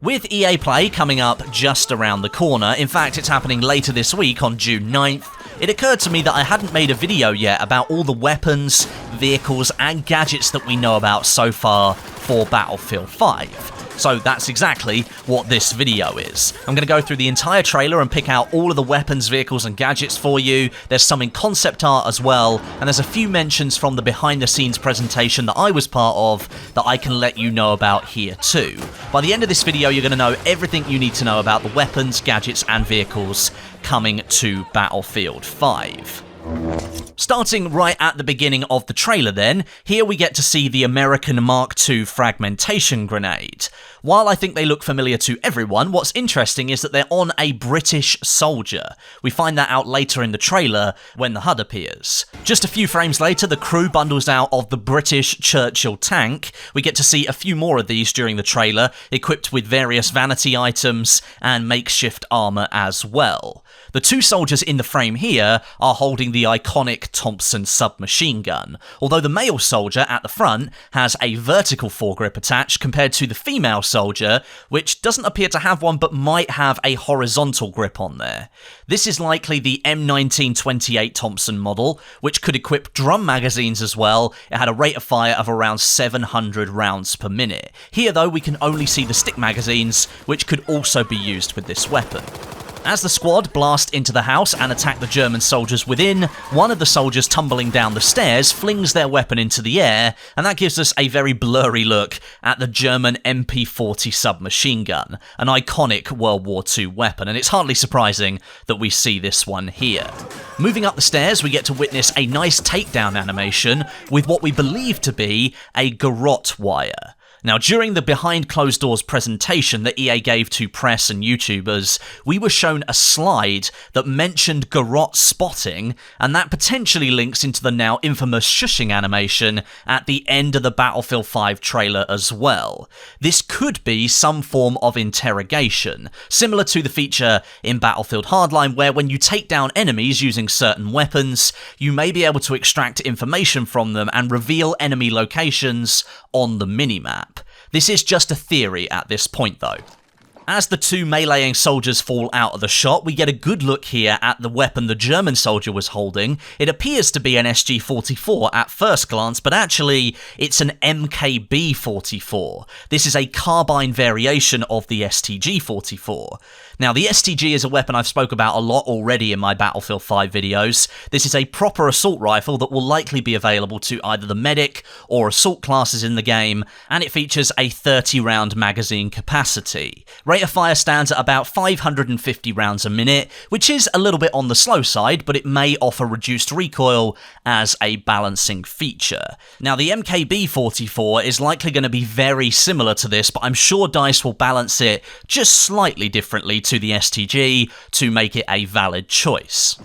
With EA Play coming up just around the corner, in fact it's happening later this week on June 9th, it occurred to me that I hadn't made a video yet about all the weapons, vehicles and gadgets that we know about so far for Battlefield 5. So that's exactly what this video is. I'm going to go through the entire trailer and pick out all of the weapons, vehicles and gadgets for you. There's some in concept art as well, and there's a few mentions from the behind the scenes presentation that I was part of that I can let you know about here too. By the end of this video you're going to know everything you need to know about the weapons, gadgets and vehicles coming to Battlefield 5. Starting right at the beginning of the trailer then, here we get to see the American Mark II fragmentation grenade. While I think they look familiar to everyone, what's interesting is that they're on a British soldier. We find that out later in the trailer when the HUD appears. Just a few frames later, the crew bundles out of the British Churchill tank. We get to see a few more of these during the trailer, equipped with various vanity items and makeshift armor as well. The two soldiers in the frame here are holding the iconic Thompson Submachine Gun, although the male soldier at the front has a vertical foregrip attached compared to the female soldier, which doesn't appear to have one but might have a horizontal grip on there. This is likely the M1928 Thompson model, which could equip drum magazines as well. It had a rate of fire of around 700 rounds per minute. Here though we can only see the stick magazines, which could also be used with this weapon. As the squad blast into the house and attack the German soldiers within, one of the soldiers tumbling down the stairs flings their weapon into the air, and that gives us a very blurry look at the German MP40 submachine gun, an iconic World War II weapon, and it's hardly surprising that we see this one here. Moving up the stairs, we get to witness a nice takedown animation with what we believe to be a garrote wire. Now, during the behind closed doors presentation that EA gave to press and YouTubers, we were shown a slide that mentioned garrote spotting, and that potentially links into the now infamous shushing animation at the end of the Battlefield 5 trailer as well. This could be some form of interrogation, similar to the feature in Battlefield Hardline where when you take down enemies using certain weapons, you may be able to extract information from them and reveal enemy locations on the minimap. This is just a theory at this point though. As the two meleeing soldiers fall out of the shot, we get a good look here at the weapon the German soldier was holding. It appears to be an SG-44 at first glance, but actually it's an MKB-44. This is a carbine variation of the STG-44. Now, the STG is a weapon I've spoke about a lot already in my Battlefield 5 videos. This is a proper assault rifle that will likely be available to either the medic or assault classes in the game, and it features a 30-round magazine capacity. Rate of fire stands at about 550 rounds a minute, which is a little bit on the slow side, but it may offer reduced recoil as a balancing feature. Now, the MKB-44 is likely going to be very similar to this, but I'm sure DICE will balance it just slightly differently to the STG to make it a valid choice.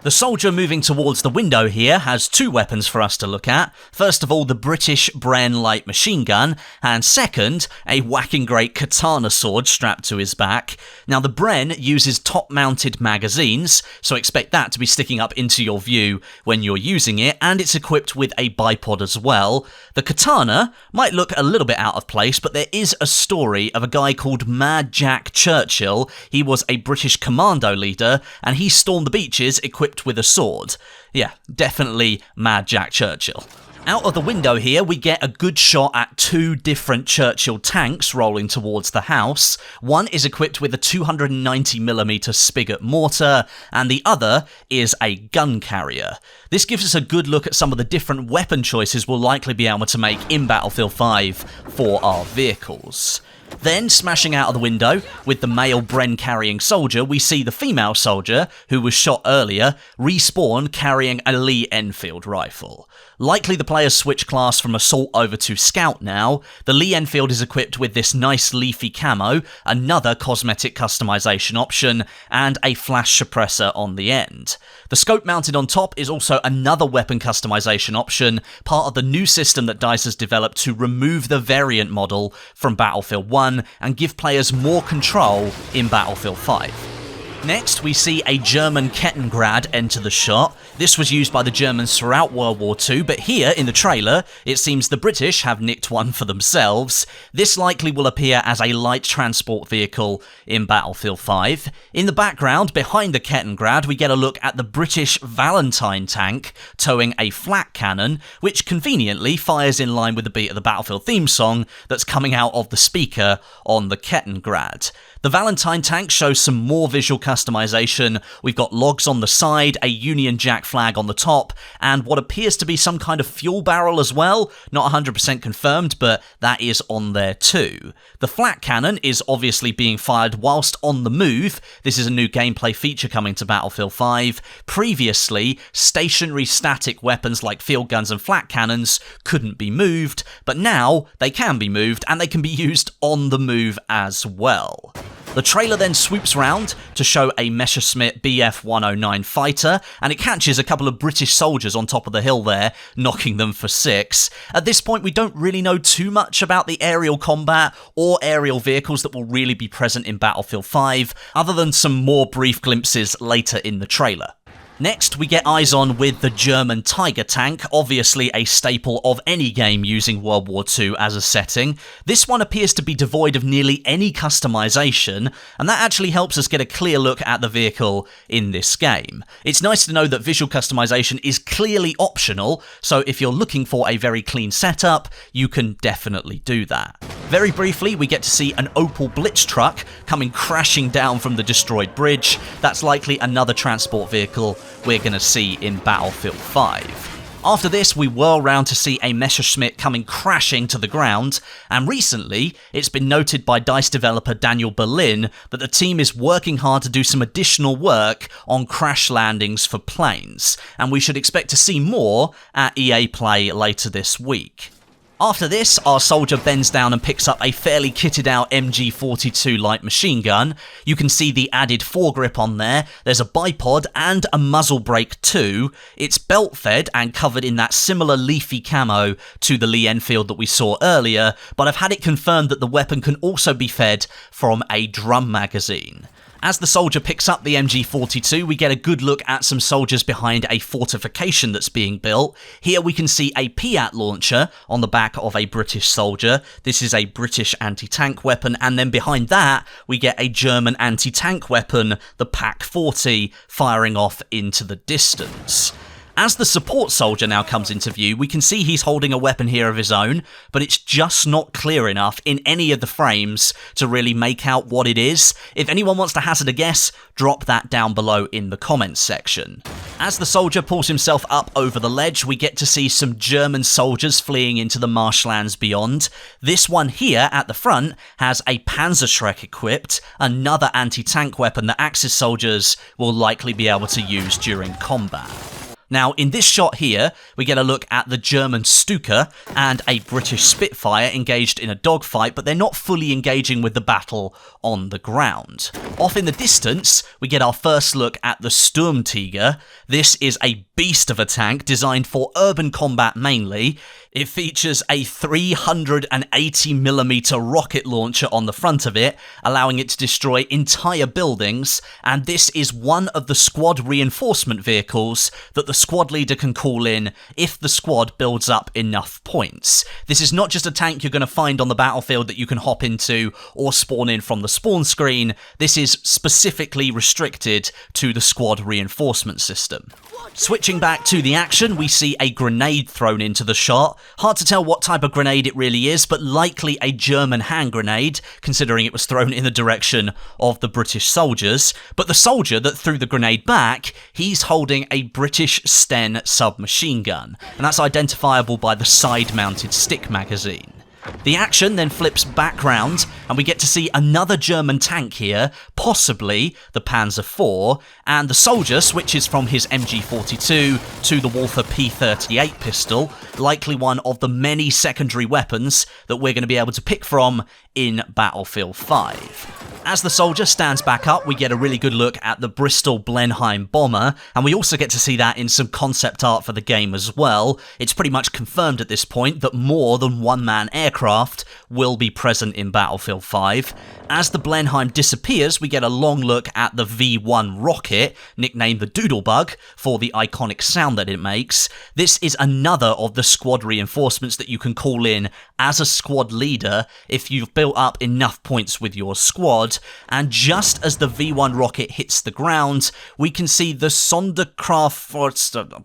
The soldier moving towards the window here has two weapons for us to look at. First of all, the British Bren light machine gun, and second, a whacking great katana sword strapped to his back. Now, the Bren uses top-mounted magazines, so expect that to be sticking up into your view when you're using it, and it's equipped with a bipod as well. The katana might look a little bit out of place, but there is a story of a guy called Mad Jack Churchill. He was a British commando leader, and he stormed the beaches equipped with a sword. Yeah, definitely Mad Jack Churchill. Out of the window here, we get a good shot at two different Churchill tanks rolling towards the house. One is equipped with a 290mm Spigot mortar, and the other is a gun carrier. This gives us a good look at some of the different weapon choices we'll likely be able to make in Battlefield 5 for our vehicles. Then, smashing out of the window, with the male Bren carrying soldier, we see the female soldier, who was shot earlier, respawn carrying a Lee Enfield rifle. Likely the players switch class from Assault over to Scout now. The Lee Enfield is equipped with this nice leafy camo, another cosmetic customization option, and a flash suppressor on the end. The scope mounted on top is also another weapon customization option, part of the new system that DICE has developed to remove the variant model from Battlefield 1 and give players more control in Battlefield 5. Next, we see a German Kenton Grad enter the shot. This was used by the Germans throughout World War II, but here in the trailer, it seems the British have nicked one for themselves. This likely will appear as a light transport vehicle in Battlefield 5. In the background, behind the Kenton Grad, we get a look at the British Valentine Tank towing a flak cannon, which conveniently fires in line with the beat of the Battlefield theme song that's coming out of the speaker on the Kenton Grad. The Valentine Tank shows some more visual customization. We've got logs on the side, a Union Jack flag on the top, and what appears to be some kind of fuel barrel as well. Not 100% confirmed, but that is on there too. The flak cannon is obviously being fired whilst on the move. This is a new gameplay feature coming to Battlefield 5. Previously, stationary static weapons like field guns and flak cannons couldn't be moved, but now they can be moved and they can be used on the move as well. The trailer then swoops round to show a Messerschmitt Bf 109 fighter, and it catches a couple of British soldiers on top of the hill there, knocking them for 6. At this point, we don't really know too much about the aerial combat or aerial vehicles that will really be present in Battlefield 5, other than some more brief glimpses later in the trailer. Next, we get eyes on with the German Tiger tank, obviously a staple of any game using World War II as a setting. This one appears to be devoid of nearly any customization, and that actually helps us get a clear look at the vehicle in this game. It's nice to know that visual customization is clearly optional, so if you're looking for a very clean setup, you can definitely do that. Very briefly, we get to see an Opel Blitz truck coming crashing down from the destroyed bridge. That's likely another transport vehicle we're going to see in Battlefield 5. After this, we whirl round to see a Messerschmitt coming crashing to the ground, and recently, it's been noted by DICE developer Daniel Berlin that the team is working hard to do some additional work on crash landings for planes, and we should expect to see more at EA Play later this week. After this, our soldier bends down and picks up a fairly kitted out MG42 light machine gun. You can see the added foregrip on there. There's a bipod and a muzzle brake too. It's belt fed and covered in that similar leafy camo to the Lee Enfield that we saw earlier, but I've had it confirmed that the weapon can also be fed from a drum magazine. As the soldier picks up the MG42, we get a good look at some soldiers behind a fortification that's being built. Here we can see a P08 launcher on the back of a British soldier. This is a British anti-tank weapon, and then behind that we get a German anti-tank weapon, the PaK-40, firing off into the distance. As the support soldier now comes into view, we can see he's holding a weapon here of his own, but it's just not clear enough in any of the frames to really make out what it is. If anyone wants to hazard a guess, drop that down below in the comments section. As the soldier pulls himself up over the ledge, we get to see some German soldiers fleeing into the marshlands beyond. This one here at the front has a Panzerschreck equipped, another anti-tank weapon that Axis soldiers will likely be able to use during combat. Now, in this shot here, we get a look at the German Stuka and a British Spitfire engaged in a dogfight, but they're not fully engaging with the battle on the ground. Off in the distance, we get our first look at the Sturmtiger. This is a beast of a tank designed for urban combat mainly. It features a 380mm rocket launcher on the front of it, allowing it to destroy entire buildings, and this is one of the squad reinforcement vehicles that the squad leader can call in if the squad builds up enough points. This is not just a tank you're going to find on the battlefield that you can hop into or spawn in from the spawn screen. This is specifically restricted to the squad reinforcement system. Switching back to the action, we see a grenade thrown into the shot. Hard to tell what type of grenade it really is, but likely a German hand grenade, considering it was thrown in the direction of the British soldiers. But the soldier that threw the grenade back, he's holding a British Sten submachine gun, and that's identifiable by the side-mounted stick magazine. The action then flips back round, and we get to see another German tank here, possibly the Panzer IV, and the soldier switches from his MG42 to the Walther P08 pistol, likely one of the many secondary weapons that we're going to be able to pick from in Battlefield 5. As the soldier stands back up, we get a really good look at the Bristol Blenheim bomber, and we also get to see that in some concept art for the game as well. It's pretty much confirmed at this point that more than one-man aircraft will be present in Battlefield 5. As the Blenheim disappears, we get a long look at the V1 rocket, nicknamed the Doodlebug, for the iconic sound that it makes. This is another of the squad reinforcements that you can call in as a squad leader if you've built up enough points with your squad. And just as the V1 rocket hits the ground, we can see the Sunder Craft,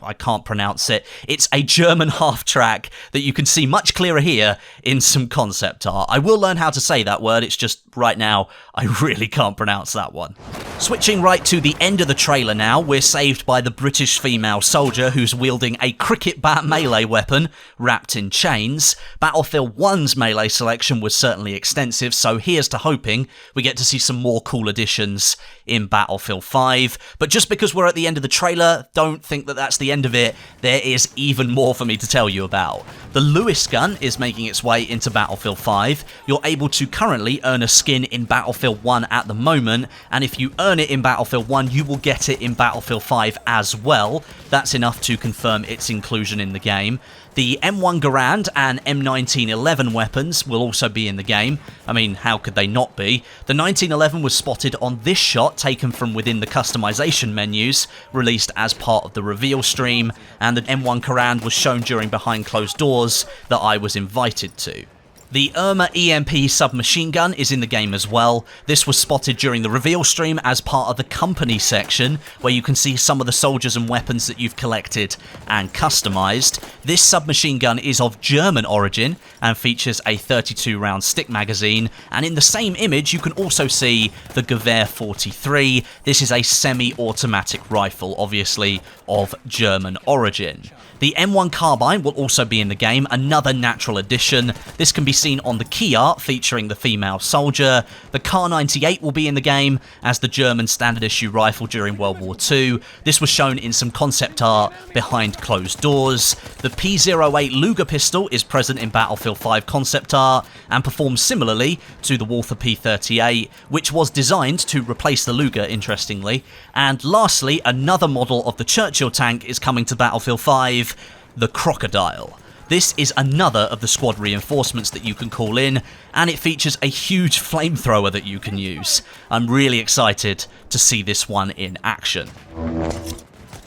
I can't pronounce it, it's a German half-track that you can see much clearer here in some concept art. I will learn how to say that word, it's just right now I really can't pronounce that one. Switching right to the end of the trailer now, we're saved by the British female soldier who's wielding a cricket bat melee weapon wrapped in chains. Battlefield 1's melee selection was certainly extensive, so here's to hoping we get to see some more cool additions in Battlefield 5. But just because we're at the end of the trailer, don't think that that's the end of it. There is even more for me to tell you about. The Lewis gun is making its way into Battlefield 5. You're able to currently earn a skin in Battlefield 1 at the moment, and if you earn it in Battlefield 1, you will get it in Battlefield 5 as well. That's enough to confirm its inclusion in the game. The M1 Grad and M1911 weapons will also be in the game. I mean, how could they not be? The 1911 was spotted on this shot taken from within the customization menus, released as part of the reveal stream, and the M1 Grad was shown during behind closed doors that I was invited to. The Irma EMP submachine gun is in the game as well. This was spotted during the reveal stream as part of the company section, where you can see some of the soldiers and weapons that you've collected and customized. This submachine gun is of German origin and features a 32 round stick magazine, and in the same image you can also see the Gewehr 43. This is a semi-automatic rifle, obviously of German origin. The M1 Carbine will also be in the game, another natural addition. This can be seen on the key art featuring the female soldier. The Kar 98 will be in the game as the German standard issue rifle during World War II. This was shown in some concept art behind closed doors. The P08 Luger Pistol is present in Battlefield 5 concept art and performs similarly to the Walther P38, which was designed to replace the Luger, interestingly. And lastly, another model of the Churchill tank is coming to Battlefield 5, the Crocodile. This is another of the squad reinforcements that you can call in, and it features a huge flamethrower that you can use. I'm really excited to see this one in action.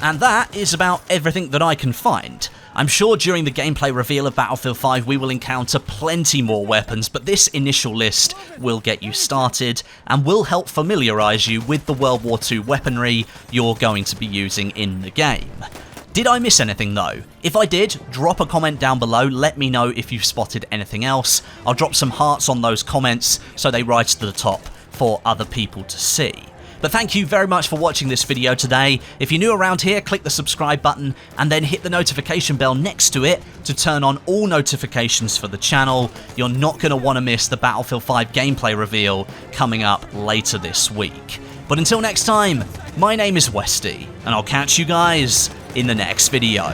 And that is about everything that I can find. I'm sure during the gameplay reveal of Battlefield 5 we will encounter plenty more weapons, but this initial list will get you started and will help familiarise you with the World War II weaponry you're going to be using in the game. Did I miss anything though? If I did, drop a comment down below, let me know if you've spotted anything else. I'll drop some hearts on those comments so they rise to the top for other people to see. But thank you very much for watching this video today. If you're new around here, click the subscribe button and then hit the notification bell next to it to turn on all notifications for the channel. You're not going to want to miss the Battlefield 5 gameplay reveal coming up later this week. But until next time, my name is Westie, and I'll catch you guys in the next video.